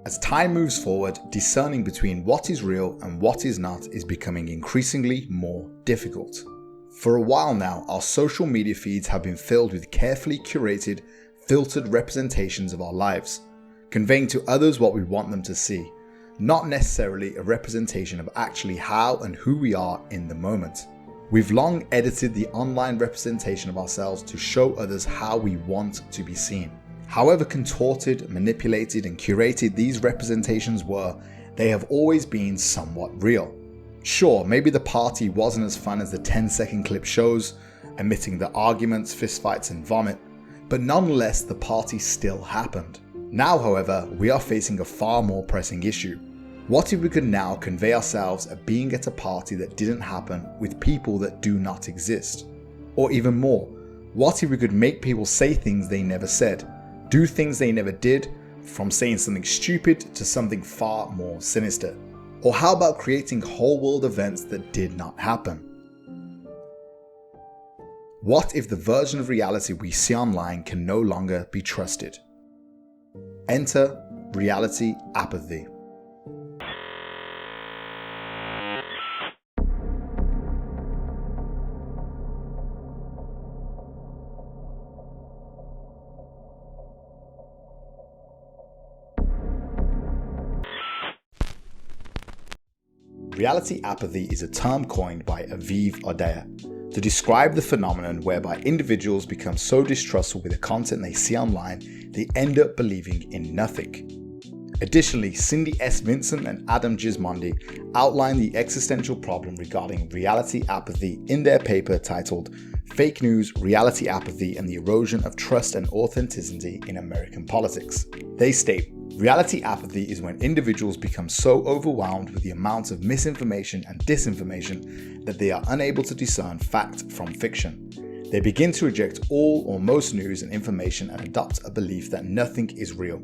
As time moves forward, discerning between what is real and what is not is becoming increasingly more difficult. For a while now, our social media feeds have been filled with carefully curated, filtered representations of our lives, conveying to others what we want them to see, not necessarily a representation of actually how and who we are in the moment. We've long edited the online representation of ourselves to show others how we want to be seen. However contorted, manipulated, and curated these representations were, they have always been somewhat real. Sure, maybe the party wasn't as fun as the 10-second clip shows, emitting the arguments, fistfights, and vomit, but nonetheless the party still happened. Now, however, we are facing a far more pressing issue. What if we could now convey ourselves as being at a party that didn't happen with people that do not exist? Or even more, what if we could make people say things they never said, do things they never did, from saying something stupid to something far more sinister? Or how about creating whole world events that did not happen? What if the version of reality we see online can no longer be trusted? Enter reality apathy. Reality apathy is a term coined by Aviv Odea to describe the phenomenon whereby individuals become so distrustful with the content they see online, they end up believing in nothing. Additionally, Cindy S. Vincent and Adam Gismondi outline the existential problem regarding reality apathy in their paper titled Fake News, Reality Apathy, and the Erosion of Trust and Authenticity in American Politics. They state, reality apathy is when individuals become so overwhelmed with the amount of misinformation and disinformation that they are unable to discern fact from fiction. They begin to reject all or most news and information and adopt a belief that nothing is real.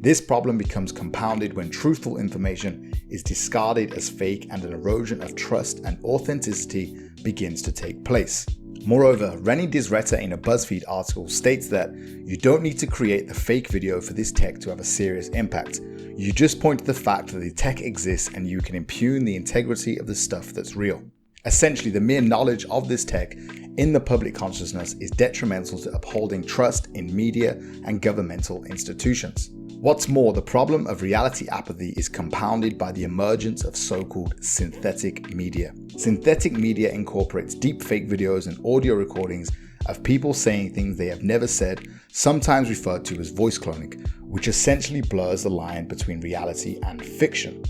This problem becomes compounded when truthful information is discarded as fake and an erosion of trust and authenticity begins to take place. Moreover, Rennie Disretta in a BuzzFeed article states that you don't need to create the fake video for this tech to have a serious impact. You just point to the fact that the tech exists and you can impugn the integrity of the stuff that's real. Essentially, the mere knowledge of this tech in the public consciousness is detrimental to upholding trust in media and governmental institutions. What's more, the problem of reality apathy is compounded by the emergence of so-called synthetic media. Synthetic media incorporates deepfake videos and audio recordings of people saying things they have never said, sometimes referred to as voice cloning, which essentially blurs the line between reality and fiction.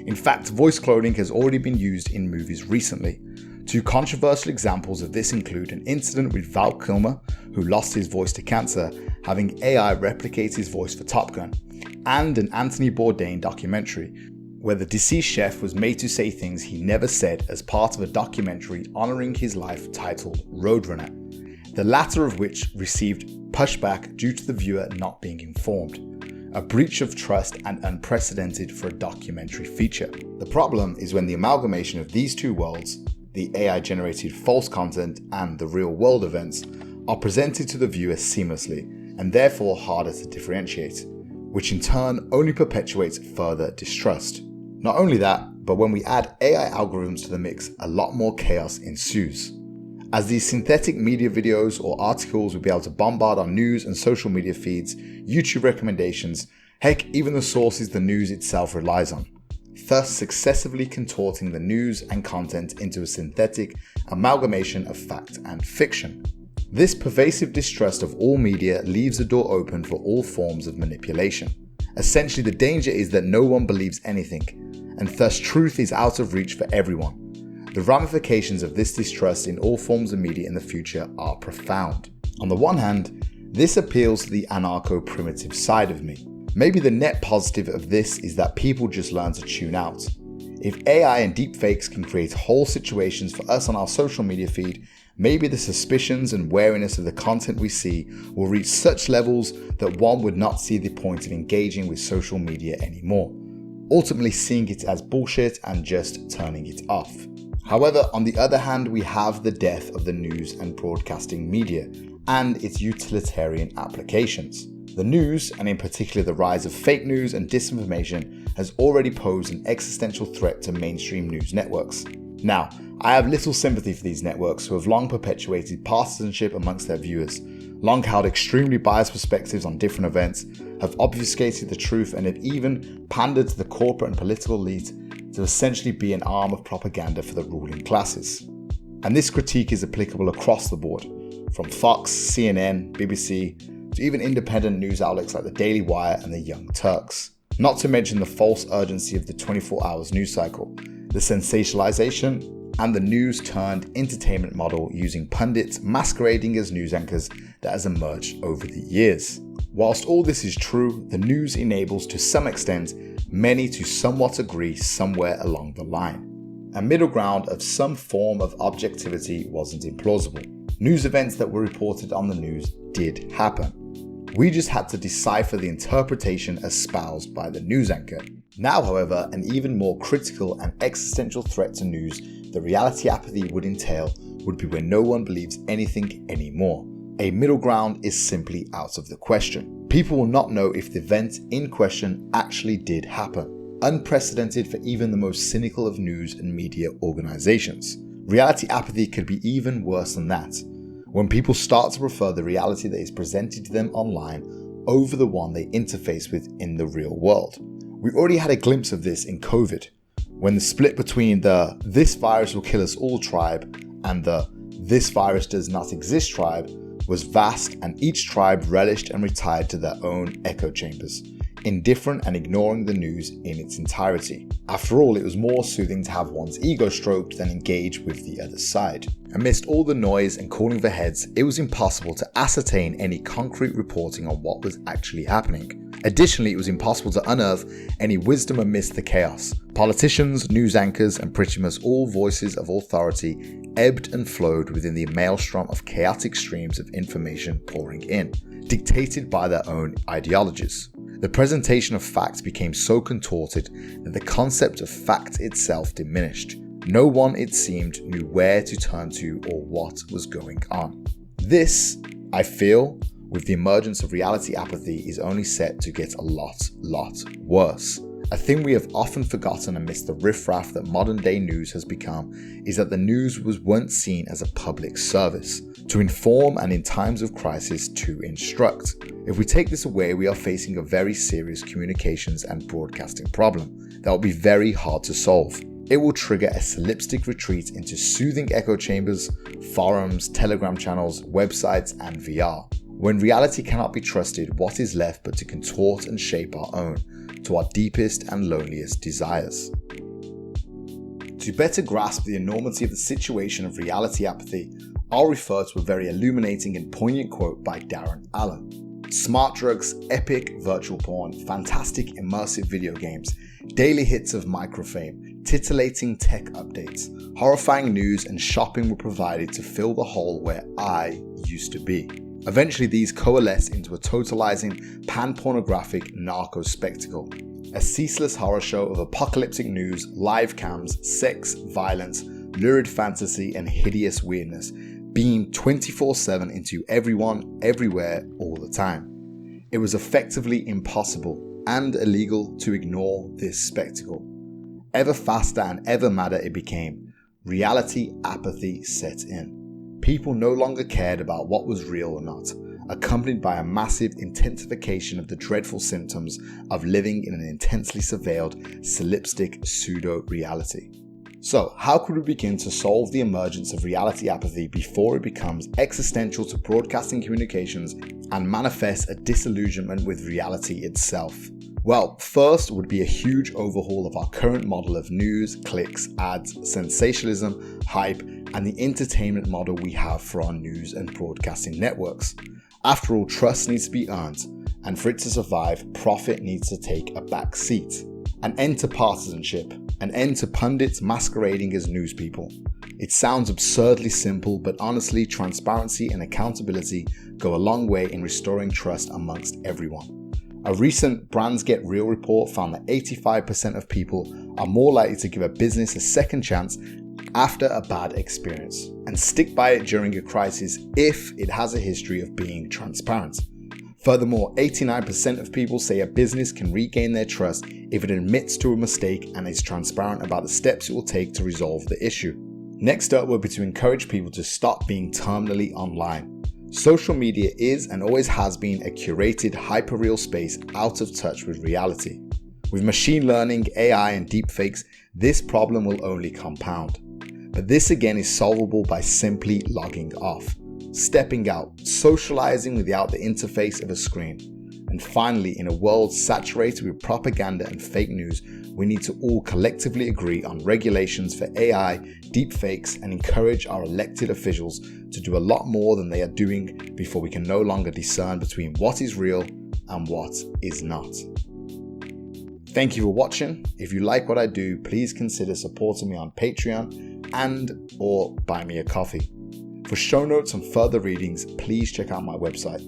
In fact, voice cloning has already been used in movies recently. Two controversial examples of this include an incident with Val Kilmer, who lost his voice to cancer, having AI replicate his voice for Top Gun, and an Anthony Bourdain documentary, where the deceased chef was made to say things he never said as part of a documentary honouring his life titled Roadrunner, the latter of which received pushback due to the viewer not being informed. A breach of trust and unprecedented for a documentary feature. The problem is when the amalgamation of these two worlds, the AI-generated false content and the real-world events, are presented to the viewer seamlessly and therefore harder to differentiate, which in turn only perpetuates further distrust. Not only that, but when we add AI algorithms to the mix, a lot more chaos ensues. As these synthetic media videos or articles will be able to bombard our news and social media feeds, YouTube recommendations, heck, even the sources the news itself relies on, thus successively contorting the news and content into a synthetic amalgamation of fact and fiction. This pervasive distrust of all media leaves the door open for all forms of manipulation. Essentially, the danger is that no one believes anything, and thus truth is out of reach for everyone. The ramifications of this distrust in all forms of media in the future are profound. On the one hand, this appeals to the anarcho-primitive side of me. Maybe the net positive of this is that people just learn to tune out. If AI and deepfakes can create whole situations for us on our social media feed, maybe the suspicions and wariness of the content we see will reach such levels that one would not see the point of engaging with social media anymore, ultimately seeing it as bullshit and just turning it off. However, on the other hand, we have the death of the news and broadcasting media and its utilitarian applications. The news, and in particular the rise of fake news and disinformation, has already posed an existential threat to mainstream news networks. Now, I have little sympathy for these networks who have long perpetuated partisanship amongst their viewers, long held extremely biased perspectives on different events, have obfuscated the truth, and have even pandered to the corporate and political elite to essentially be an arm of propaganda for the ruling classes. And this critique is applicable across the board, from Fox, CNN, BBC, to even independent news outlets like the Daily Wire and the Young Turks. Not to mention the false urgency of the 24 hours news cycle, the sensationalization, and the news-turned-entertainment model using pundits masquerading as news anchors that has emerged over the years. Whilst all this is true, the news enables to some extent many to somewhat agree somewhere along the line. A middle ground of some form of objectivity wasn't implausible. News events that were reported on the news did happen. We just had to decipher the interpretation espoused by the news anchor. Now, however, an even more critical and existential threat to news the reality apathy would entail would be when no one believes anything anymore. A middle ground is simply out of the question. People will not know if the event in question actually did happen. Unprecedented for even the most cynical of news and media organizations. Reality apathy could be even worse than that, when people start to prefer the reality that is presented to them online over the one they interface with in the real world. We already had a glimpse of this in COVID, when the split between the "this virus will kill us all" tribe and the "this virus does not exist" tribe was vast, and each tribe relished and retired to their own echo chambers, indifferent and ignoring the news in its entirety. After all, it was more soothing to have one's ego stroked than engage with the other side. Amidst all the noise and calling for heads, it was impossible to ascertain any concrete reporting on what was actually happening. Additionally, it was impossible to unearth any wisdom amidst the chaos. Politicians, news anchors, and pretty much all voices of authority ebbed and flowed within the maelstrom of chaotic streams of information pouring in, dictated by their own ideologies. The presentation of facts became so contorted that the concept of fact itself diminished. No one, it seemed, knew where to turn to or what was going on. This, I feel, with the emergence of reality apathy, is only set to get a lot worse. A thing we have often forgotten amidst the riffraff that modern day news has become is that the news was once seen as a public service, to inform and in times of crisis to instruct. If we take this away, we are facing a very serious communications and broadcasting problem that will be very hard to solve. It will trigger a solipsistic retreat into soothing echo chambers, forums, Telegram channels, websites, and VR. When reality cannot be trusted, what is left but to contort and shape our own, to our deepest and loneliest desires? To better grasp the enormity of the situation of reality apathy, I'll refer to a very illuminating and poignant quote by Darren Allen. Smart drugs, epic virtual porn, fantastic immersive video games, daily hits of microfame, titillating tech updates, horrifying news, and shopping were provided to fill the hole where I used to be. Eventually, these coalesce into a totalizing, pan-pornographic narco spectacle. A ceaseless horror show of apocalyptic news, live cams, sex, violence, lurid fantasy, and hideous weirdness beamed 24/7 into everyone, everywhere, all the time. It was effectively impossible and illegal to ignore this spectacle. Ever faster and ever madder it became. Reality apathy set in. People no longer cared about what was real or not, accompanied by a massive intensification of the dreadful symptoms of living in an intensely surveilled, solipsistic pseudo-reality. So, how could we begin to solve the emergence of reality apathy before it becomes existential to broadcasting communications and manifests a disillusionment with reality itself? Well, first would be a huge overhaul of our current model of news, clicks, ads, sensationalism, hype, and the entertainment model we have for our news and broadcasting networks. After all, trust needs to be earned, and for it to survive, profit needs to take a back seat. An end to partisanship, an end to pundits masquerading as news people. It sounds absurdly simple, but honestly, transparency and accountability go a long way in restoring trust amongst everyone. A recent Brands Get Real report found that 85% of people are more likely to give a business a second chance after a bad experience and stick by it during a crisis if it has a history of being transparent. Furthermore, 89% of people say a business can regain their trust if it admits to a mistake and is transparent about the steps it will take to resolve the issue. Next up will be to encourage people to stop being terminally online. Social media is and always has been a curated, hyper-real space out of touch with reality. With machine learning, AI, and deepfakes, this problem will only compound. But this again is solvable by simply logging off, stepping out, socializing without the interface of a screen. And finally, in a world saturated with propaganda and fake news, we need to all collectively agree on regulations for AI, deepfakes, and encourage our elected officials to do a lot more than they are doing before we can no longer discern between what is real and what is not. Thank you for watching. If you like what I do, please consider supporting me on Patreon and/or buy me a coffee. For show notes and further readings, please check out my website.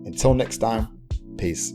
Until next time, peace.